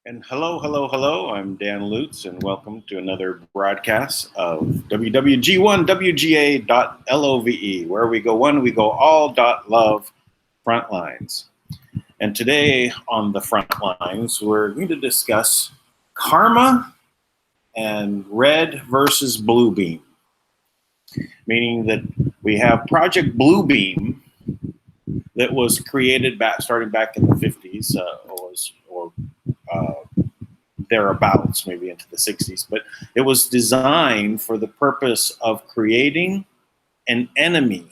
And hello. I'm Dan Lutz, and welcome to another broadcast of WWG1WGA.LOVE, where we go one, we go all. Love Frontlines. And today on the front lines, we're going to discuss karma and red versus blue beam, meaning that we have Project Bluebeam that was created starting back in the 50s, or thereabouts, maybe into the 60s, but it was designed for the purpose of creating an enemy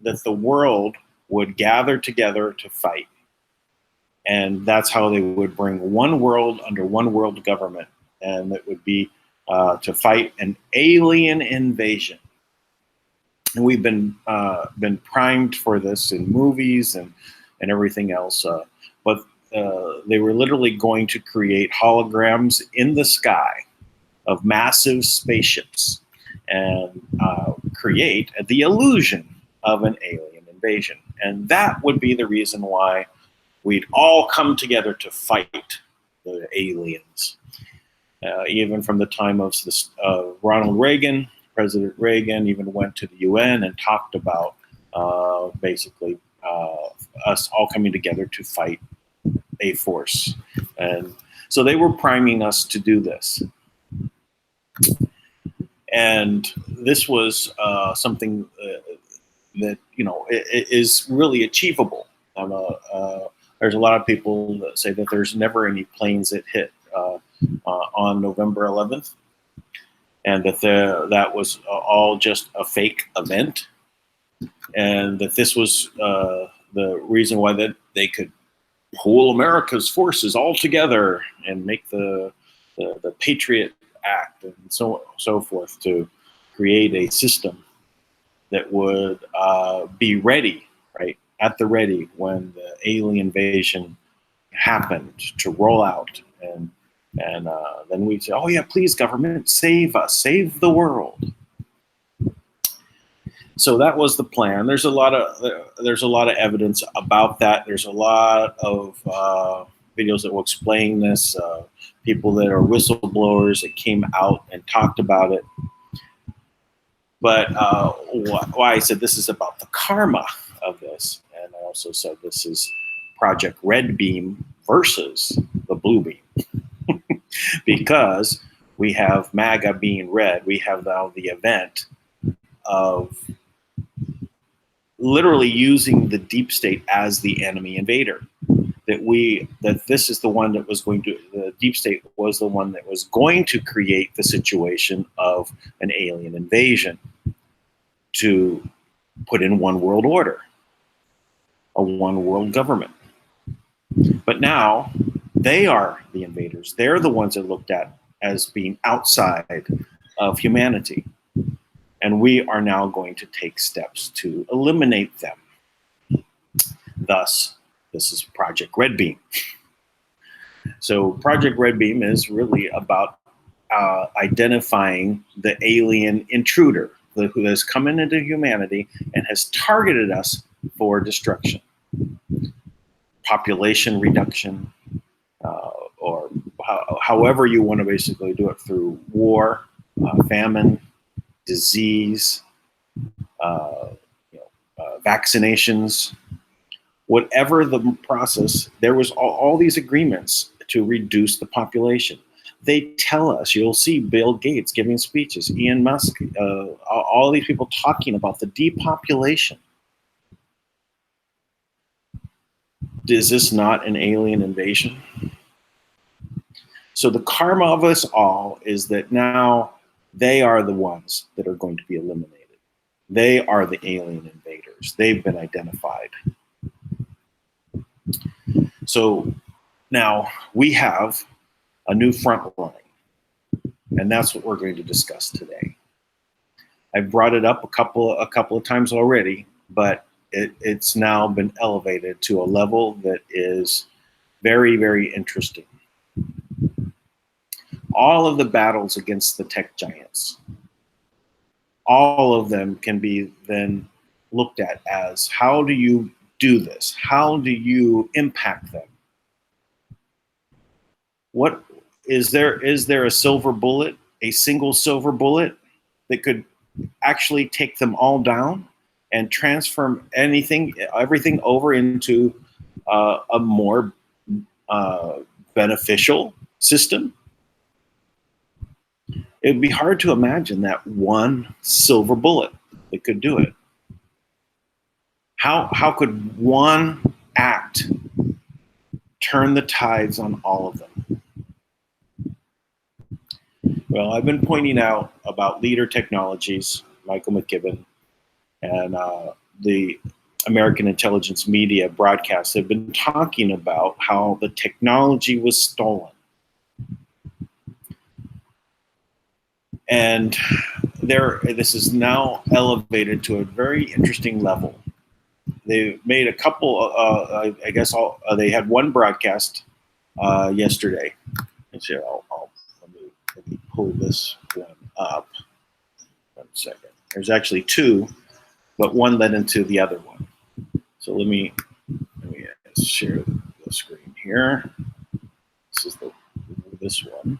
that the world would gather together to fight. And that's how they would bring one world under one world government, and it would be to fight an alien invasion. And we've been primed for this in movies and everything else, but they were literally going to create holograms in the sky of massive spaceships and create the illusion of an alien invasion. And that would be the reason why we'd all come together to fight the aliens. Even from the time of Ronald Reagan, President Reagan even went to the UN and talked about basically us all coming together to fight a force. And so they were priming us to do this. And this was something that, is really achievable. There's a lot of people that say that there's never any planes that hit on November 11th, and that was all just a fake event, and that this was the reason why that they could pull America's forces all together and make the Patriot Act and so forth to create a system that would be ready, right, at the ready when the alien invasion happened to roll out, and then we'd say, oh yeah, please government, save us, save the world. So that was the plan. There's a lot of evidence about that. There's a lot of videos that will explain this. People that are whistleblowers that came out and talked about it. But why I said this is about the karma of this, and I also said this is Project Red Beam versus the Blue Beam, because we have MAGA being red. We have now the event of literally using the deep state as the enemy invader. That this is the one that was going to, the deep state was the one that was going to create the situation of an alien invasion to put in one world order, a one world government. But now they are the invaders. They're the ones that are looked at as being outside of humanity. And we are now going to take steps to eliminate them. Thus, this is Project Red Beam. So Project Red Beam is really about identifying the alien intruder who has come into humanity and has targeted us for destruction, population reduction, or however you want to basically do it, through war, famine, disease, vaccinations. Whatever the process, there was all these agreements to reduce the population. They tell us, you'll see Bill Gates giving speeches, Elon Musk, all these people talking about the depopulation. Is this not an alien invasion? So the karma of us all is that now they are the ones that are going to be eliminated. They are the alien invaders. They've been identified. So now we have a new front line, and that's what we're going to discuss today. I brought it up a couple of times already, but it's now been elevated to a level that is very, very interesting. All of the battles against the tech giants, all of them can be then looked at as, how do you do this? How do you impact them? What is there a silver bullet, a single silver bullet that could actually take them all down and transform everything over into a more beneficial system? It would be hard to imagine that one silver bullet that could do it. How could one act turn the tides on all of them? Well, I've been pointing out about Leader Technologies, Michael McKibben, and the American Intelligence Media broadcasts have been talking about how the technology was stolen. And this is now elevated to a very interesting level. They made a couple, they had one broadcast yesterday. Let's see, let me pull this one up. 1 second. There's actually two, but one led into the other one. So let me share the screen here. This is this one.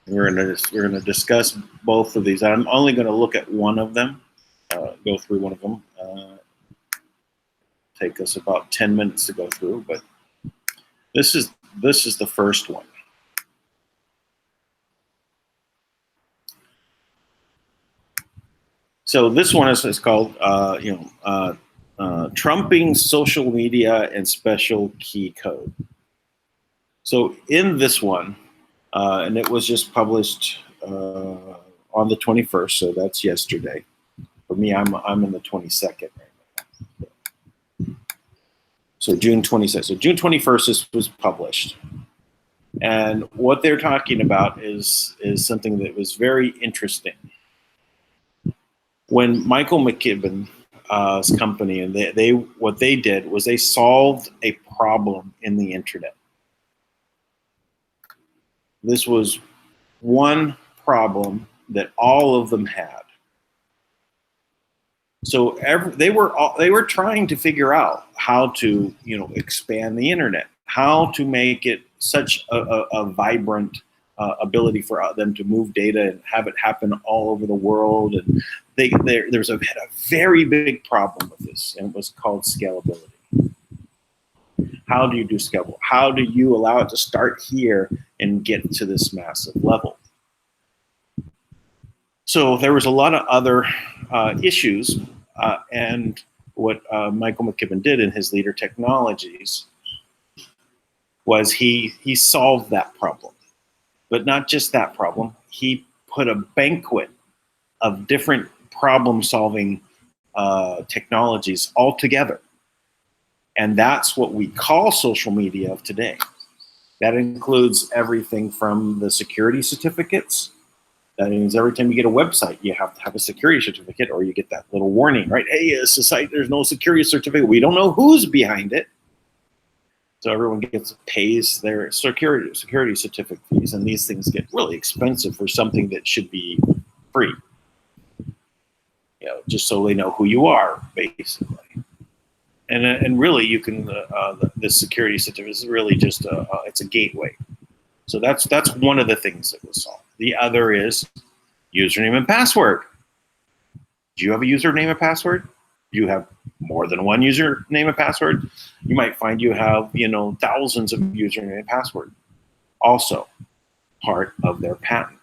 We're gonna discuss both of these. I'm only gonna look at one of them, go through one of them. Take us about 10 minutes to go through, but this is the first one. So this one is called Trumping Social Media and Special Key Code. So in this one, and it was just published on the 21st, so that's yesterday. For me, I'm in the 22nd right now. So June 22nd. So June 21st, this was published. And what they're talking about is something that was very interesting. When Michael McKibben's company, and they what they did was they solved a problem in the internet. This was one problem that all of them had. So they were trying to figure out how to, expand the internet, how to make it such a vibrant ability for them to move data and have it happen all over the world. And there was a very big problem with this, and it was called scalability. How do you do scalable? How do you allow it to start here and get to this massive level? So there was a lot of other issues, and what Michael McKibben did in his Leader Technologies was he solved that problem. But not just that problem, he put a banquet of different problem-solving technologies all together. And that's what we call social media of today. That includes everything from the security certificates. That means every time you get a website, you have to have a security certificate, or you get that little warning, right? Hey, it's a site, there's no security certificate. We don't know who's behind it. So everyone pays their security certificate fees, and these things get really expensive for something that should be free. Just so they know who you are, basically. And really, you can this security certificate is really just it's a gateway. So that's one of the things that was solved. The other is username and password. Do you have a username and password? Do you have more than one username and password? You might find you have thousands of username and password. Also, part of their patent.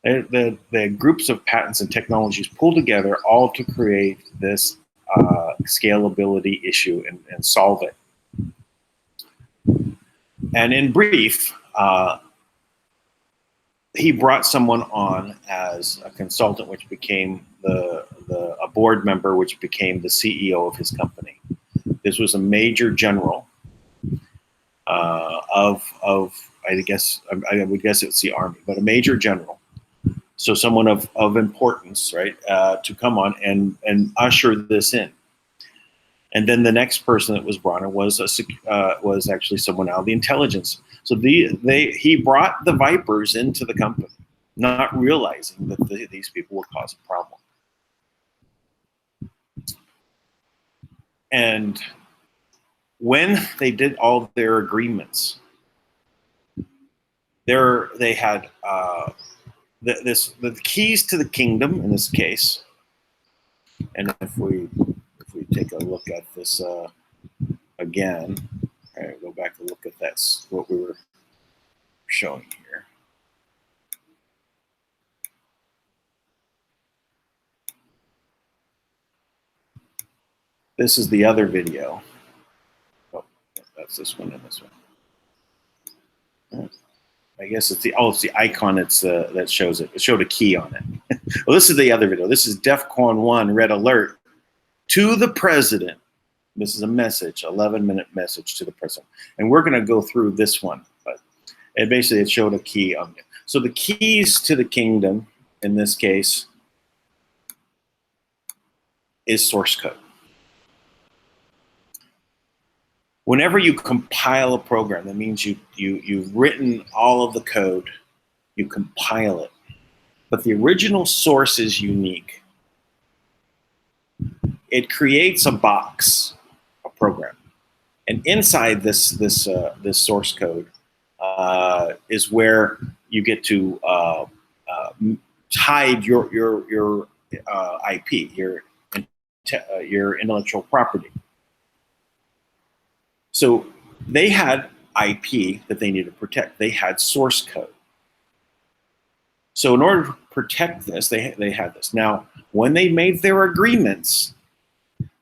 The groups of patents and technologies pull together all to create this scalability issue and solve it. And in brief, he brought someone on as a consultant, which became a board member, which became the CEO of his company. This was a major general of I would guess it's the Army, but a major general. So someone of importance, right, to come on and usher this in. And then the next person that was brought in was actually someone out of the intelligence. So he brought the Vipers into the company, not realizing that these people would cause a problem. And when they did all their agreements, they had the keys to the kingdom in this case. And if we take a look at this again, all right, go back and look at that's what we were showing here. This is the other video. Oh, that's this one and this one. I guess it's the icon that shows it. It showed a key on it. Well, this is the other video. This is DEFCON 1 red alert to the president. This is a message, 11-minute message to the president. And we're going to go through this one. But it showed a key on it. So the keys to the kingdom, in this case, is source code. Whenever you compile a program, that means you've written all of the code, you compile it. But the original source is unique. It creates a box, a program. And inside this source code is where you get to hide your IP, your intellectual property. So they had IP that they needed to protect. They had source code. So in order to protect this, they had this. Now, when they made their agreements,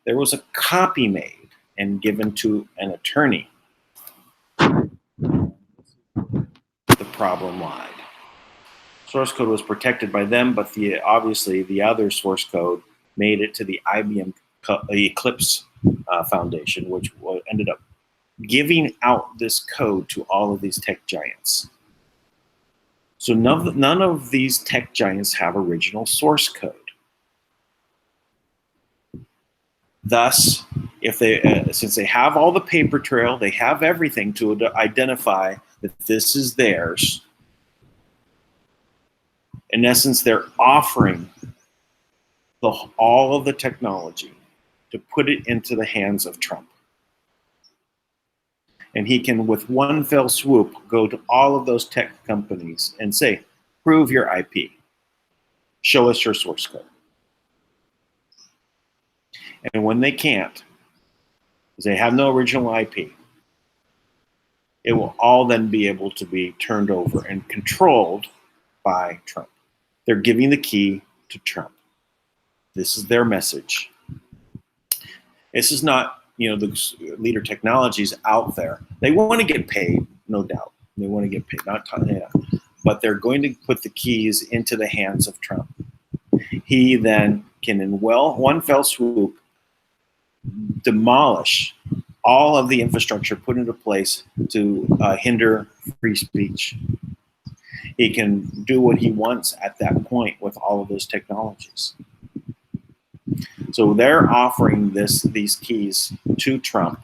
there was a copy made and given to an attorney. The problem lied. Source code was protected by them, but obviously the other source code made it to the IBM Eclipse Foundation, which ended up giving out this code to all of these tech giants. So none of these tech giants have original source code. Thus, if they, since they have all the paper trail, they have everything to identify that this is theirs. In essence, they're offering all of the technology to put it into the hands of Trump. And he can, with one fell swoop, go to all of those tech companies and say, prove your IP. Show us your source code. And when they can't, because they have no original IP, it will all then be able to be turned over and controlled by Trump. They're giving the key to Trump. This is their message. This is not, the leader technologies out there. They want to get paid, no doubt. They want to get paid, but they're going to put the keys into the hands of Trump. He then can, in one fell swoop, demolish all of the infrastructure put into place to hinder free speech. He can do what he wants at that point with all of those technologies. So they're offering these keys to Trump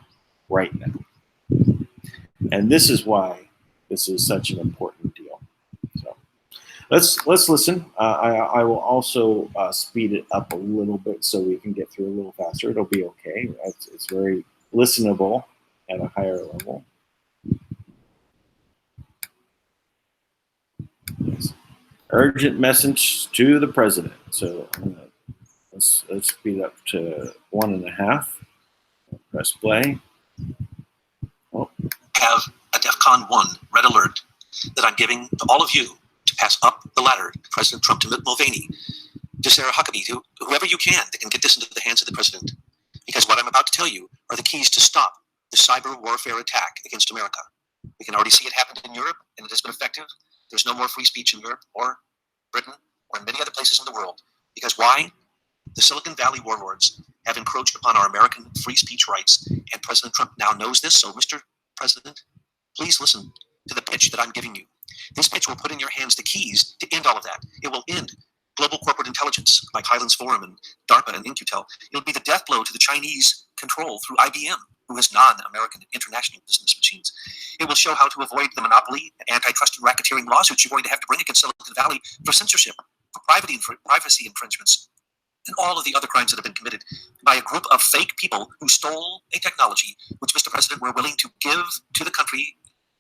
right now. And this is why this is such an important deal. So let's listen. I will also speed it up a little bit so we can get through a little faster. It'll be okay. It's very listenable at a higher level. Yes. Urgent message to the president. So let's speed up to 1.5. Press play. Oh. Have a DEFCON 1 red alert that I'm giving to all of you to pass up the ladder to President Trump, to Mitt Mulvaney, to Sarah Huckabee, to whoever you can that can get this into the hands of the president. Because what I'm about to tell you are the keys to stop the cyber warfare attack against America. We can already see it happen in Europe, and it has been effective. There's no more free speech in Europe or Britain or in many other places in the world. Because why? The Silicon Valley warlords have encroached upon our American free speech rights, and President Trump now knows this. So, Mr. President, please listen to the pitch that I'm giving you. This pitch will put in your hands the keys to end all of that. It will end global corporate intelligence like Highlands Forum and DARPA and In-Q-Tel. It'll be the death blow to the Chinese control through IBM, who has non-American international business machines. It will show how to avoid the monopoly, antitrust, and racketeering lawsuits you're going to have to bring against Silicon Valley for censorship, for privacy infringements, and all of the other crimes that have been committed by a group of fake people who stole a technology which, Mr. President, we're willing to give to the country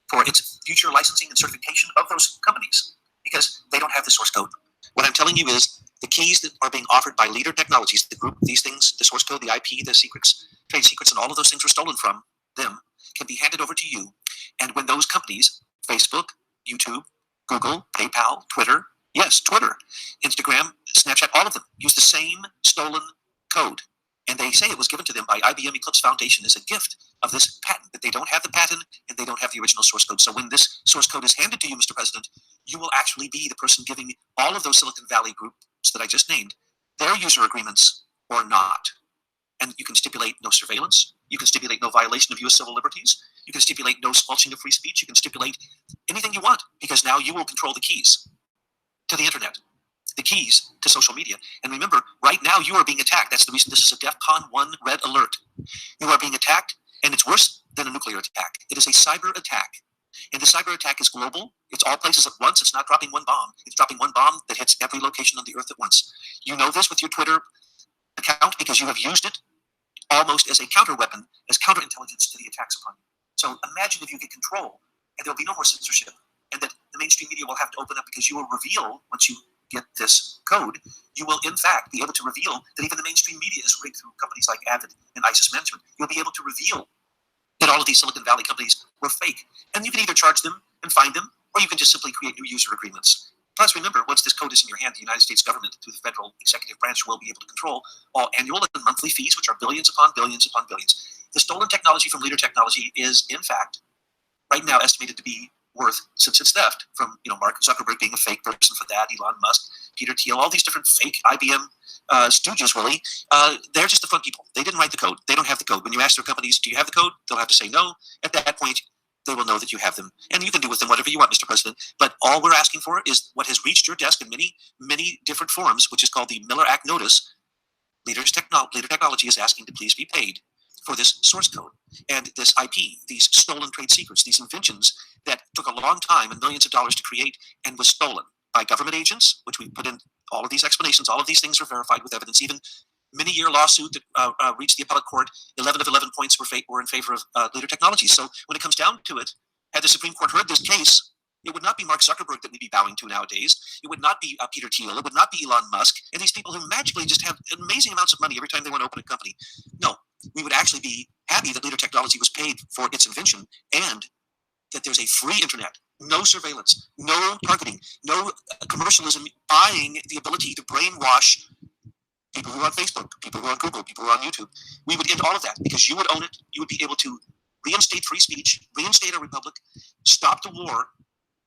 for its future licensing and certification of those companies because they don't have the source code. What I'm telling you is the keys that are being offered by Leader Technologies, the group, these things, the source code, the IP, the secrets, trade secrets, and all of those things were stolen from them, can be handed over to you. And when those companies, Facebook, YouTube, Google, PayPal, Twitter, yes, Twitter, Instagram, Snapchat, all of them use the same stolen code. And they say it was given to them by IBM Eclipse Foundation as a gift of this patent, that they don't have the patent and they don't have the original source code. So when this source code is handed to you, Mr. President, you will actually be the person giving all of those Silicon Valley groups that I just named their user agreements or not. And you can stipulate no surveillance. You can stipulate no violation of U.S. civil liberties. You can stipulate no squelching of free speech. You can stipulate anything you want because now you will control the keys to the internet, the keys to social media. And remember, right now you are being attacked. That's the reason this is a DEFCON 1 red alert. You are being attacked, and it's worse than a nuclear attack. It is a cyber attack. And the cyber attack is global. It's all places at once. It's not dropping one bomb. It's dropping one bomb that hits every location on the earth at once. You know this with your Twitter account because you have used it almost as a counter weapon, as counterintelligence to the attacks upon you. So imagine if you get control and there'll be no more censorship, and that the mainstream media will have to open up because you will reveal, once you get this code, you will in fact be able to reveal that even the mainstream media is rigged through companies like Avid and ISIS Management. You'll be able to reveal that all of these Silicon Valley companies were fake. And you can either charge them and fine them, or you can just simply create new user agreements. Plus, remember, once this code is in your hand, the United States government, through the federal executive branch, will be able to control all annual and monthly fees, which are billions upon billions upon billions. The stolen technology from Leader Technology is, in fact, right now estimated to be worth since its theft from, Mark Zuckerberg being a fake person for that, Elon Musk, Peter Thiel, all these different fake IBM stooges, really. They're just the front people. They didn't write the code. They don't have the code. When you ask their companies, do you have the code? They'll have to say no. At that point, they will know that you have them. And you can do with them whatever you want, Mr. President. But all we're asking for is what has reached your desk in many, many different forms, which is called the Miller Act Notice. Leader Technology is asking to please be paid for this source code and this IP, these stolen trade secrets, these inventions that took a long time and millions of dollars to create and was stolen by government agents, which we put in all of these explanations. All of these things are verified with evidence. Even many-year lawsuit that reached the appellate court, 11 of 11 points were in favor of Leader Technology. So when it comes down to it, had the Supreme Court heard this case, it would not be Mark Zuckerberg that we'd be bowing to nowadays. It would not be Peter Thiel. It would not be Elon Musk and these people who magically just have amazing amounts of money every time they want to open a company. No, we would actually be happy that Leader Technology was paid for its invention and that there's a free internet, no surveillance, no targeting, no commercialism buying the ability to brainwash people who are on Facebook, people who are on Google, people who are on YouTube. We would end all of that because you would own it. You would be able to reinstate free speech, reinstate our republic, stop the war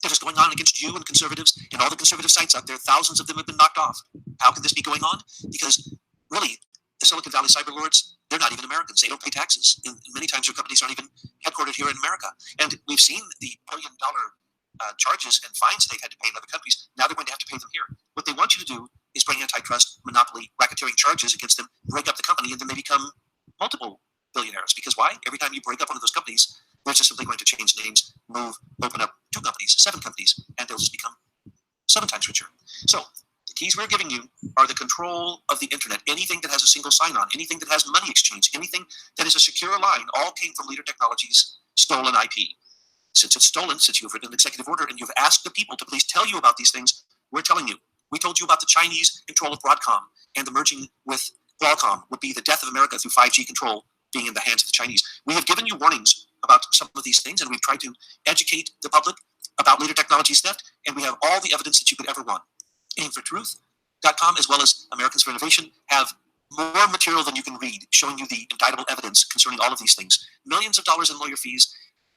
that is going on against you and conservatives and all the conservative sites out there. Thousands of them have been knocked off. How can this be going on? Because really, the Silicon Valley cyber lords, they're not even Americans. They don't pay taxes. And many times their companies aren't even headquartered here in America. And we've seen the billion-dollar charges and fines they've had to pay in other countries. Now they're going to have to pay them here. What they want you to do is bring antitrust, monopoly, racketeering charges against them, break up the company, and then they become multiple billionaires. Because why? Every time you break up one of those companies, they're just simply going to change names, move, open up 2 companies, 7 companies, and they'll just become 7 times richer. So the keys we're giving you are the control of the internet. Anything that has a single sign-on, anything that has money exchange, anything that is a secure line, all came from Leader Technology's stolen IP. Since it's stolen, since you've written an executive order and you've asked the people to please tell you about these things, we're telling you. We told you about the Chinese control of Broadcom and the merging with Qualcomm would be the death of America through 5G control being in the hands of the Chinese. We have given you warnings about some of these things, and we've tried to educate the public about Leader Technology's theft, and we have all the evidence that you could ever want. AimForTruth.com, as well as Americans for Innovation, have more material than you can read, showing you the indictable evidence concerning all of these things. Millions of dollars in lawyer fees,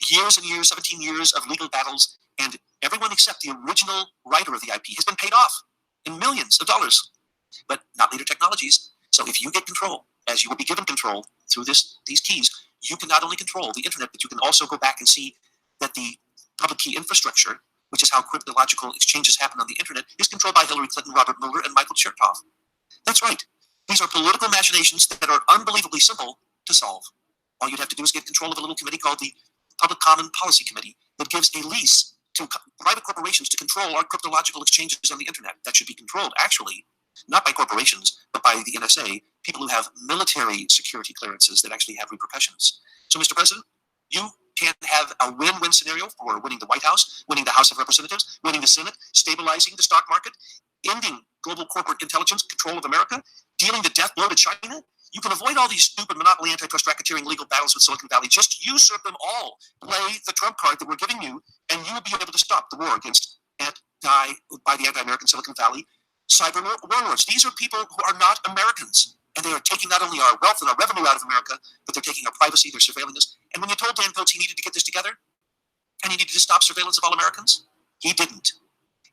years and years, 17 years of legal battles, and everyone except the original writer of the IP has been paid off in millions of dollars, but not Leader Technologies. So if you get control, as you will be given control through these keys, you can not only control the internet, but you can also go back and see that the public key infrastructure, which is how cryptological exchanges happen on the internet, is controlled by Hillary Clinton, Robert Mueller, and Michael Chertoff. That's right. These are political machinations that are unbelievably simple to solve. All you'd have to do is get control of a little committee called the Public Common Policy Committee that gives a lease to private corporations to control our cryptological exchanges on the internet. That should be controlled, actually, not by corporations, but by the NSA, people who have military security clearances that actually have repercussions. So, Mr. President, you can have a win-win scenario for winning the White House, winning the House of Representatives, winning the Senate, stabilizing the stock market, ending global corporate intelligence control of America, dealing the death blow to China. You can avoid all these stupid monopoly, antitrust, racketeering, legal battles with Silicon Valley. Just usurp them all. Play the Trump card that we're giving you, and you will be able to stop the war against by the anti-American Silicon Valley cyber warlords. These are people who are not Americans, and they are taking not only our wealth and our revenue out of America, but they're taking our privacy, they're surveilling us. And when you told Dan Lutz he needed to get this together, and he needed to stop surveillance of all Americans, he didn't.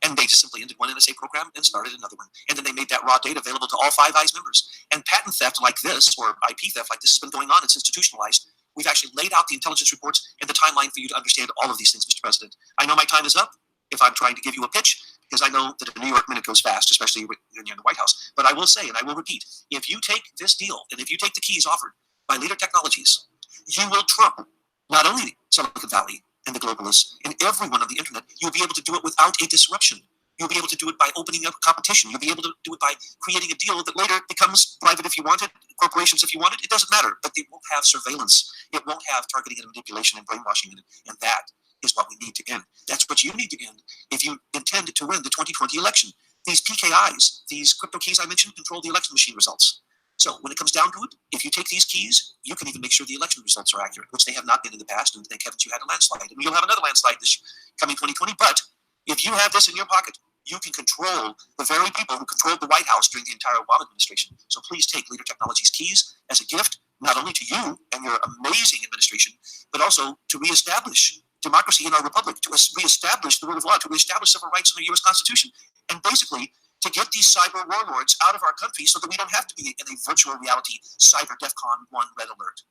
And they just simply ended one NSA program and started another one. And then they made that raw data available to all Five Eyes members. And patent theft like this, or IP theft like this, has been going on. It's institutionalized. We've actually laid out the intelligence reports and the timeline for you to understand all of these things, Mr. President. I know my time is up if I'm trying to give you a pitch, because I know that a New York minute goes fast, especially when you're in the White House. But I will say, and I will repeat, if you take this deal, and if you take the keys offered by Leader Technologies, you will trump not only Silicon Valley and the globalists and everyone on the internet. You'll be able to do it without a disruption. You'll be able to do it by opening up competition. You'll be able to do it by creating a deal that later becomes private if you want it, corporations if you want it. It doesn't matter, but it won't have surveillance. It won't have targeting and manipulation and brainwashing in it. And that is what we need to end. That's what you need to end if you intend to win the 2020 election. These PKIs, these crypto keys I mentioned, control the election machine results. So when it comes down to it, if you take these keys, you can even make sure the election results are accurate, which they have not been in the past. And thank heavens you had a landslide. And you'll have another landslide this coming 2020. But if you have this in your pocket, you can control the very people who controlled the White House during the entire Obama administration. So please take Leader Technologies' keys as a gift, not only to you and your amazing administration, but also to reestablish democracy in our republic, to reestablish the rule of law, to reestablish civil rights in the U.S. Constitution, and basically to get these cyber warlords out of our country so that we don't have to be in a virtual reality cyber DEFCON 1 red alert.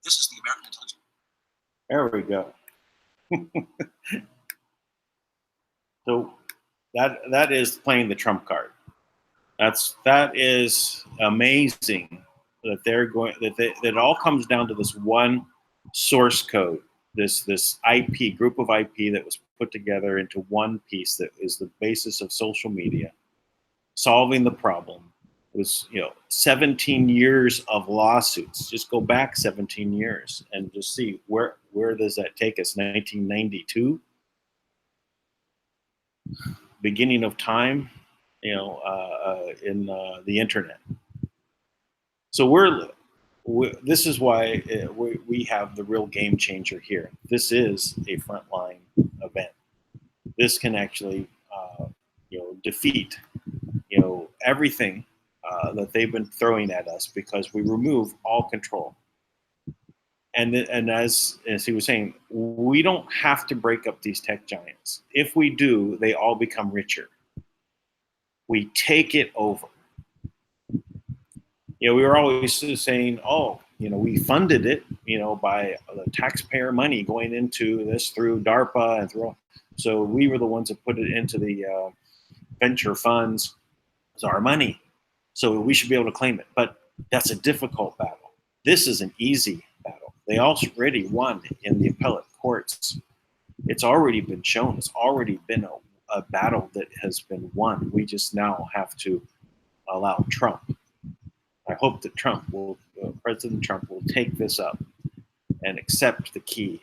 This is the American intelligence. There we go. So that is playing the trump card. That is amazing that that it all comes down to this one source code, this IP group of IP that was put together into one piece that is the basis of social media, solving the problem. It was 17 years of lawsuits. Just go back 17 years and just see where does that take us? 1992, beginning of time, in the internet. So this is why we have the real game changer here. This is a frontline event. This can actually, defeat, everything that they've been throwing at us, because we remove all control. And as he was saying, we don't have to break up these tech giants. If we do, they all become richer. We take it over. We were always saying, we funded it, by the taxpayer money going into this through DARPA and through. So we were the ones that put it into the venture funds. It's our money. So we should be able to claim it. But that's a difficult battle. This is an easy battle. They already won in the appellate courts. It's already been shown. It's already been a battle that has been won. We just now have to allow Trump. I hope that President Trump will take this up and accept the key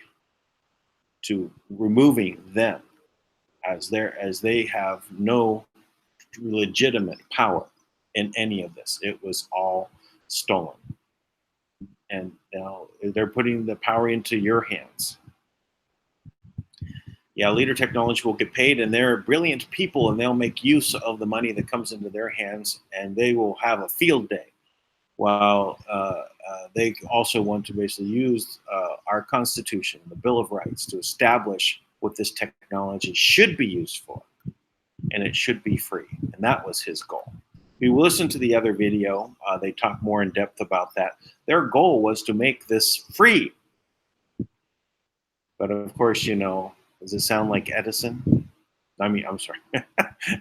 to removing them, as they have no legitimate power in any of this. It was all stolen. And now they're putting the power into your hands. Yeah, Leader Technology will get paid, and they're brilliant people, and they'll make use of the money that comes into their hands, and they will have a field day. While they also want to basically use our Constitution, the Bill of Rights, to establish what this technology should be used for, and it should be free. And that was his goal. If you listen to the other video, they talk more in depth about that. Their goal was to make this free. But of course, does it sound like Edison? I'm sorry.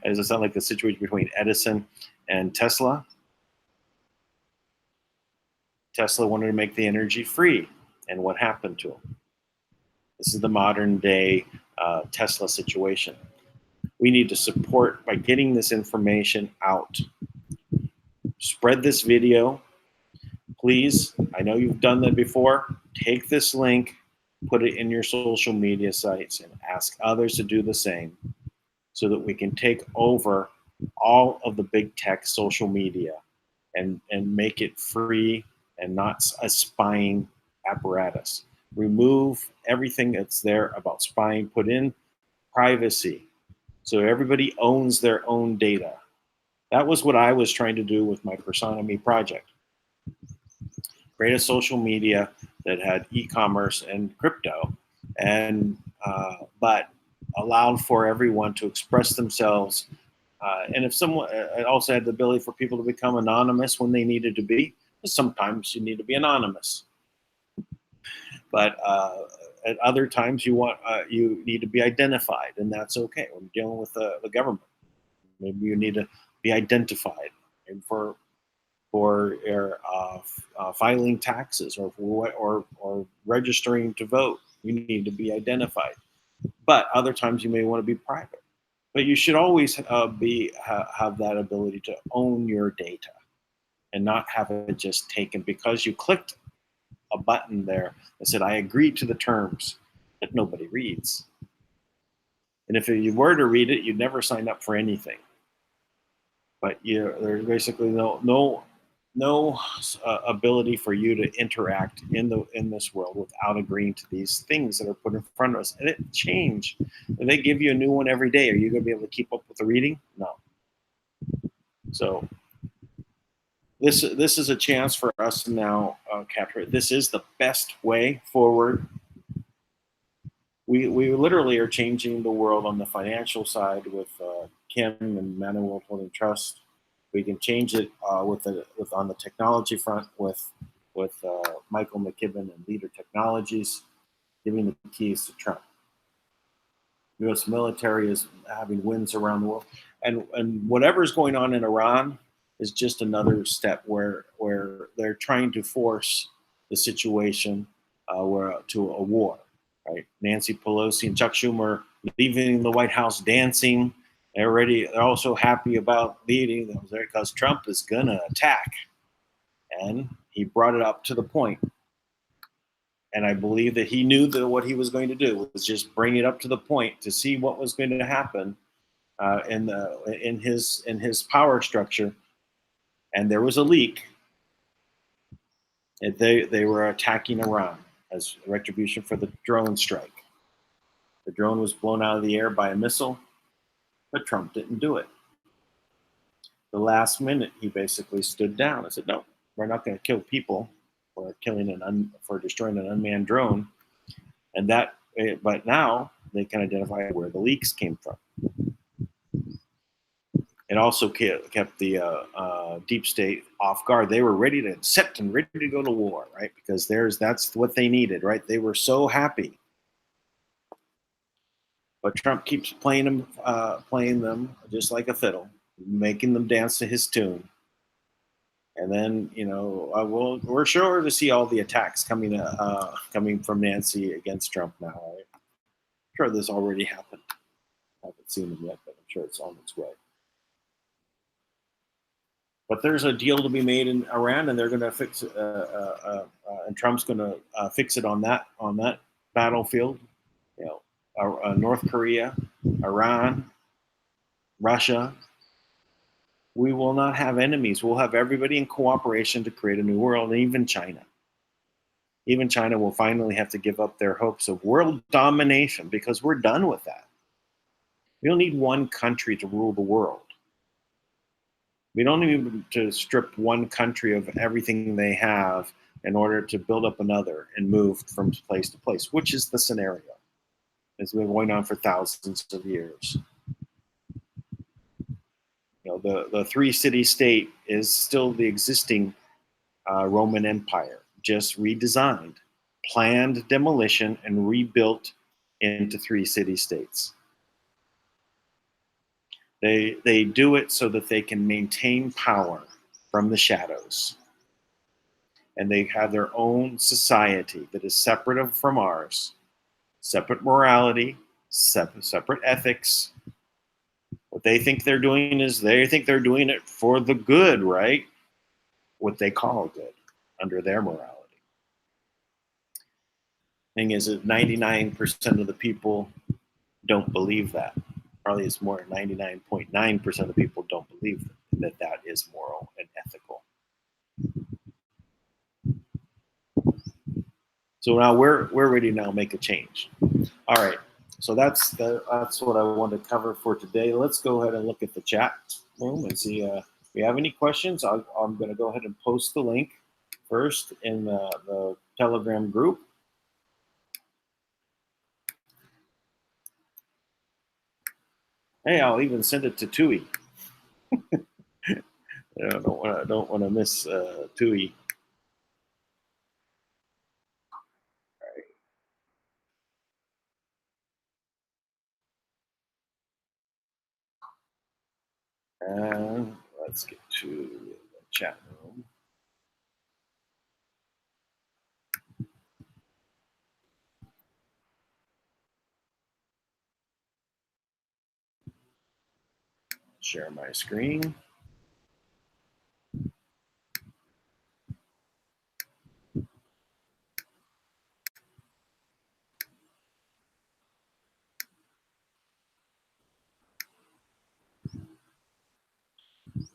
Does it sound like the situation between Edison and Tesla? Tesla wanted to make the energy free, and what happened to him? This is the modern day Tesla situation. We need to support by getting this information out. Spread this video, please. I know you've done that before. Take this link, put it in your social media sites, and ask others to do the same, so that we can take over all of the big tech social media and make it free and not a spying apparatus. Remove everything that's there about spying. Put in privacy, so everybody owns their own data. That was what I was trying to do with my Persona Me project. Create a social media that had e-commerce and crypto, and but allowed for everyone to express themselves. And if someone, it also had the ability for people to become anonymous when they needed to be. Sometimes you need to be anonymous, but at other times you need to be identified, and that's okay. When you're dealing with the government, maybe you need to be identified, and for your filing taxes or registering to vote, you need to be identified. But other times you may want to be private. But you should always have that ability to own your data and not have it just taken because you clicked a button there that said, I agree to the terms, that nobody reads. And if you were to read it, you'd never sign up for anything. But there's basically no ability for you to interact in this world without agreeing to these things that are put in front of us. And it change. And they give you a new one every day. Are you going to be able to keep up with the reading? No. So this is a chance for us to now capture it. This is the best way forward. we literally are changing the world on the financial side with Kim and Manna World Holding Trust. We can change it with on the technology front with Michael McKibben and Leader Technologies, giving the keys to Trump. U.S. military is having wins around the world, and whatever's going on in Iran is just another step where they're trying to force the situation to a war. Right? Nancy Pelosi and Chuck Schumer leaving the White House dancing. They're also happy about leading them there because Trump is gonna attack, and he brought it up to the point. And I believe that he knew that what he was going to do was just bring it up to the point to see what was going to happen in his power structure. And there was a leak. And they were attacking Iran as retribution for the drone strike. The drone was blown out of the air by a missile, but Trump didn't do it. The last minute, he basically stood down and said, "No, we're not going to kill people for for destroying an unmanned drone." And but now they can identify where the leaks came from. It also kept the deep state off guard. They were ready to set and ready to go to war, right? Because that's what they needed, right? They were so happy. But Trump keeps playing them just like a fiddle, making them dance to his tune. And then, we're sure to see all the attacks coming from Nancy against Trump now. Right? I'm sure this already happened. I haven't seen them yet, but I'm sure it's on its way. But there's a deal to be made in Iran, and they're going to fix it, and Trump's going to fix it on that battlefield. North Korea, Iran, Russia. We will not have enemies. We'll have everybody in cooperation to create a new world, and even China. Even China will finally have to give up their hopes of world domination because we're done with that. We don't need one country to rule the world. We don't need to strip one country of everything they have in order to build up another and move from place to place, which is the scenario. It's been going on for thousands of years. The three-city state is still the existing Roman Empire, just redesigned, planned demolition, and rebuilt into three city-states. They do it so that they can maintain power from the shadows. And they have their own society that is separate from ours, separate morality, separate ethics. What they think they're doing is they think they're doing it for the good, right? What they call good under their morality. Thing is that 99% of the people don't believe that. Probably it's more 99.9% of people don't believe that is moral and ethical. So now we're ready now to make a change. All right. So that's what I wanted to cover for today. Let's go ahead and look at the chat room and see if we have any questions. I'm going to go ahead and post the link first in the Telegram group. Hey, I'll even send it to Tui. I don't want to miss Tui. And let's get to the chat room. Share my screen.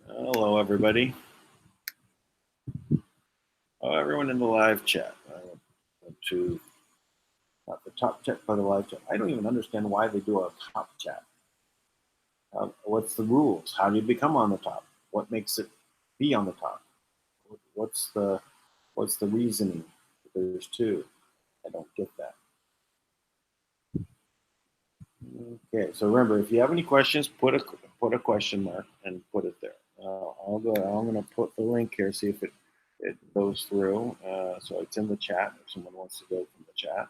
Hello, everybody. Oh, everyone in the live chat. I went to not the top chat, but the live chat. I don't even understand why they do a top chat. What's the rules? How do you become on the top? What makes it be on the top? What's the reasoning? There's two. I don't get that. Okay, so remember, if you have any questions, put a question mark and put it there. I'm going to put the link here, see if it goes through. So it's in the chat. If someone wants to go from the chat.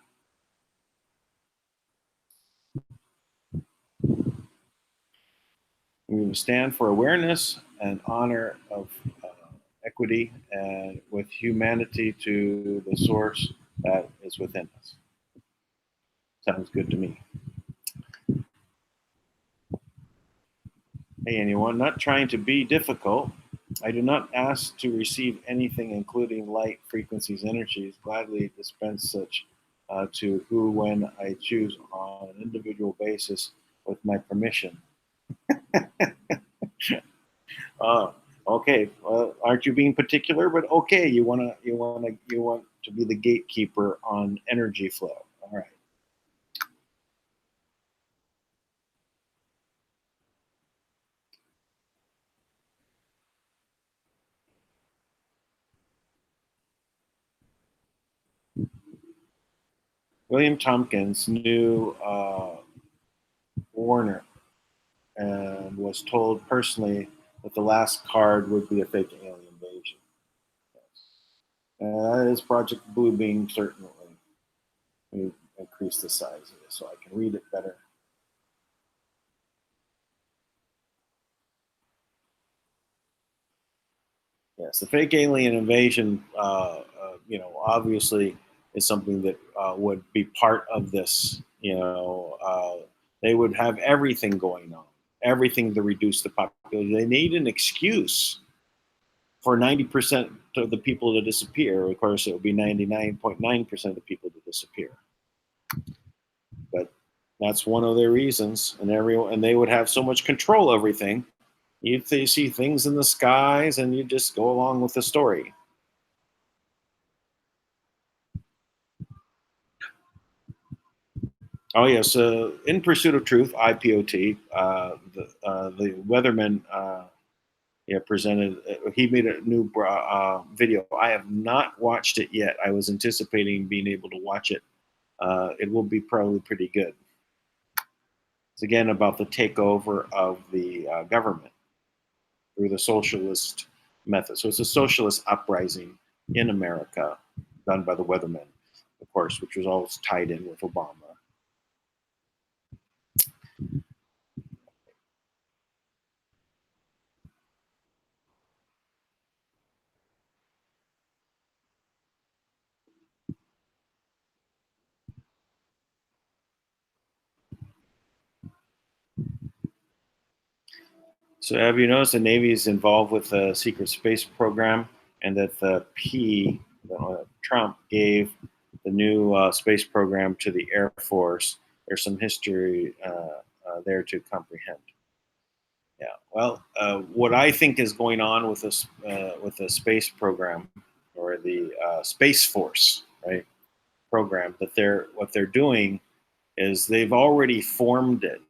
We stand for awareness and honor of equity and with humanity to the source that is within us. Sounds good to me. Hey, anyone, not trying to be difficult. I do not ask to receive anything, including light, frequencies, energies. Gladly dispense such to who, when I choose on an individual basis, with my permission. Okay. Well, aren't you being particular? But okay, you want to be the gatekeeper on energy flow. All right. William Tompkins knew Warner and was told personally that the last card would be a fake alien invasion. That is Project Bluebeam, certainly. Let me increase the size of it so I can read it better. Yes, the fake alien invasion, obviously is something that would be part of this. They would have everything going on, everything to reduce the population. They need an excuse for 90% of the people to disappear. Of course, it would be 99.9% of the people to disappear. But that's one of their reasons, and they would have so much control over everything. You see things in the skies, and you just go along with the story. Oh yes, In Pursuit of Truth, IPOT. The weatherman presented. He made a new video. I have not watched it yet. I was anticipating being able to watch it. It will be probably pretty good. It's again about the takeover of the government through the socialist method. So it's a socialist uprising in America done by the weathermen, of course, which was always tied in with Obama. So have you noticed the Navy is involved with the secret space program, and that Trump gave the new space program to the Air Force? There's some history there to comprehend. Yeah. Well, what I think is going on with this with the space program or the Space Force, right, program, what they're doing is they've already formed it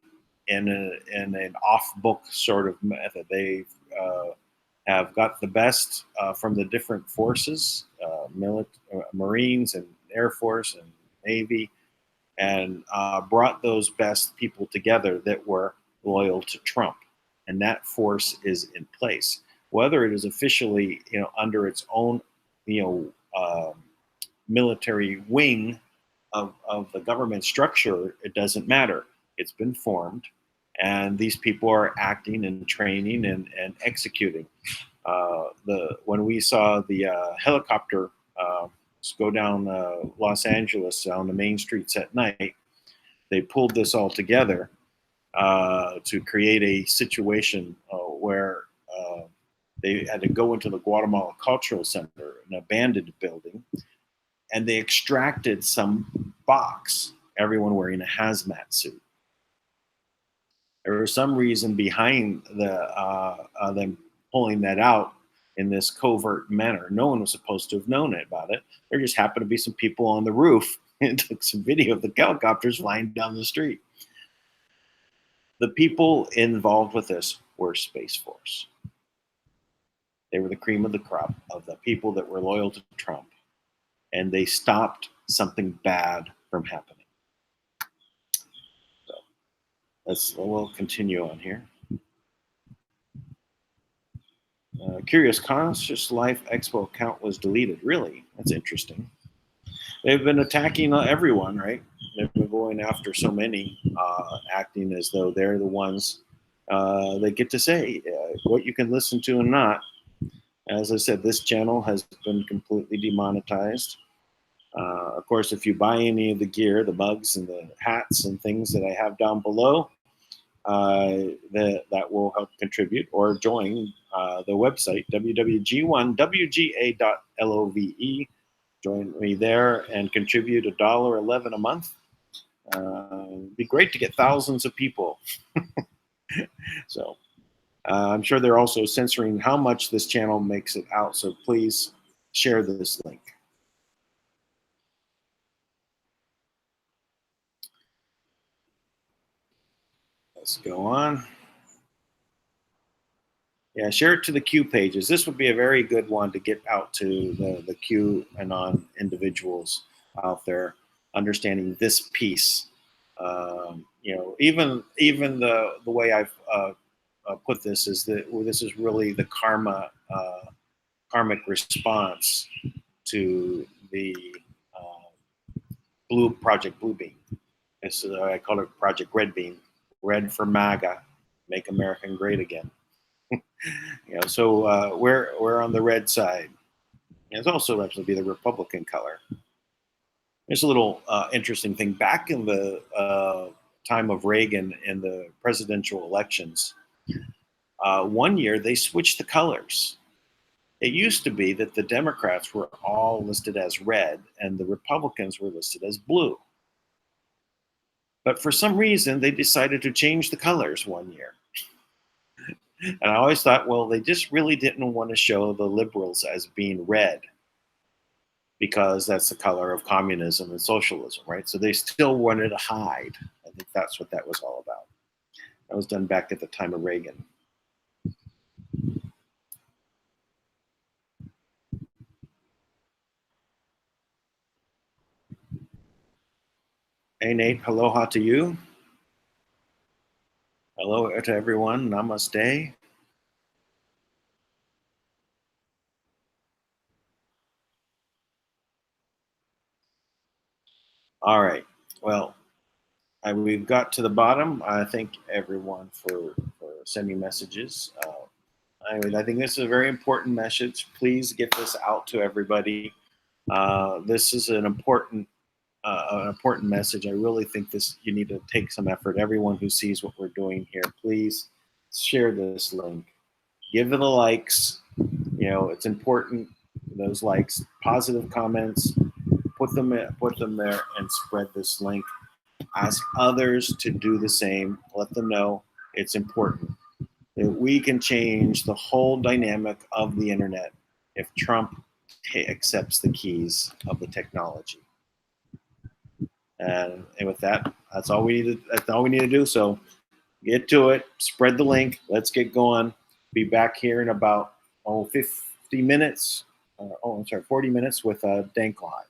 in an off-book sort of method. They have got the best from the different forces, Marines and Air Force and Navy, and brought those best people together that were loyal to Trump, and that force is in place. Whether it is officially, under its own, military wing of the government structure, it doesn't matter. It's been formed, and these people are acting and training and executing. When we saw the helicopter go down Los Angeles on the main streets at night, they pulled this all together to create a situation where they had to go into the Guatemala Cultural Center, an abandoned building, and they extracted some box, everyone wearing a hazmat suit. There was some reason behind them pulling that out in this covert manner. No one was supposed to have known about it. There just happened to be some people on the roof and took some video of the helicopters flying down the street. The people involved with this were Space Force. They were the cream of the crop of the people that were loyal to Trump, and they stopped something bad from happening. So We'll continue on here. Curious, Conscious Life Expo account was deleted. Really? That's interesting. They've been attacking everyone, right? They've been going after so many, acting as though they're the ones that get to say what you can listen to and not. As I said, this channel has been completely demonetized. Of course, if you buy any of the gear, the mugs and the hats and things that I have down below, that will help contribute, or join the website, www.g1wga.love. Join me there and contribute $1.11 a month. It'd be great to get thousands of people. So I'm sure they're also censoring how much this channel makes it out. So please share this link. Let's go on. Yeah, share it to the Q pages. This would be a very good one to get out to the Q and on individuals out there, understanding this piece. Even the way I've put this is that this is really the karmic response to the Project Blue Beam. I call it Project Red Beam. Red for MAGA, Make America Great Again. So we're on the red side. It's also happens to be the Republican color. There's a little interesting thing. Back in the time of Reagan and the presidential elections, one year they switched the colors. It used to be that the Democrats were all listed as red and the Republicans were listed as blue. But for some reason, they decided to change the colors one year. And I always thought, well, they just really didn't want to show the liberals as being red, because that's the color of communism and socialism, right? So they still wanted to hide. I think that's what that was all about. That was done back at the time of Reagan. Hey, Nate, aloha to you. Hello to everyone. Namaste. All right. Well, we've got to the bottom. I thank everyone for sending messages. I think this is a very important message. Please get this out to everybody. This is an important message. I really think you need to take some effort. Everyone who sees what we're doing here, please share this link. Give it a likes. It's important. Those likes, positive comments, put them there, and spread this link. Ask others to do the same. Let them know it's important. That we can change the whole dynamic of the internet if Trump accepts the keys of the technology. And with that, that's all we need to do. So get to it, spread the link. Let's get going. Be back here in about 50 minutes. 40 minutes with Dank Live.